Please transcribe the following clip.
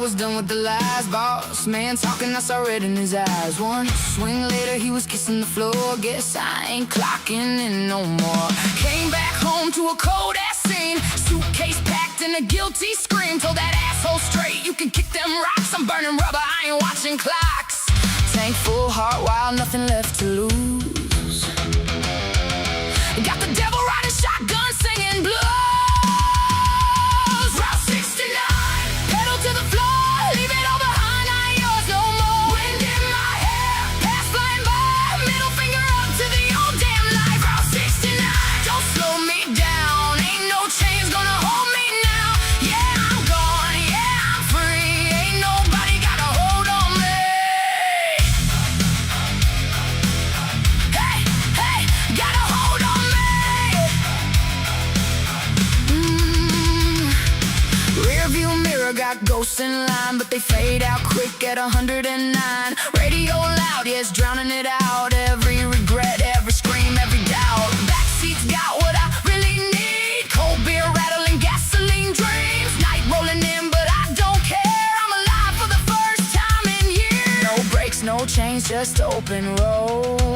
was done with the last boss man talking, I saw red in his eyes. One swing later, he was kissing the floor. Guess I ain't clocking in no more. Came back home to a cold-ass scene. Suitcase packed and a guilty scream. Told that asshole straight, you can kick them rocks. I'm burning rubber, I ain't watching clocks. Tank full, heart wild, nothing left to lose. Got the devil riding shotgun, singing blues. Route 69, pedal to the floor, leave it all behind, I ain't yours no more. Wind in my hair, past flying by, middle finger up to the old damn life. Route 69, don't slow me down, ain't no chains gonna hold me now. Yeah, I'm gone, yeah, I'm free, ain't nobody got a hold on me. Hey, hey, got a hold on me. Rear view mirror got ghosts in line, but they fade out quick at 109. Radio loud, yes, drowning it out. Every regret, every scream, every doubt. Backseat's got what I really need. Cold beer rattling, gasoline dreams. Night rolling in, but I don't care. I'm alive for the first time in years. No brakes, no chains, just open road.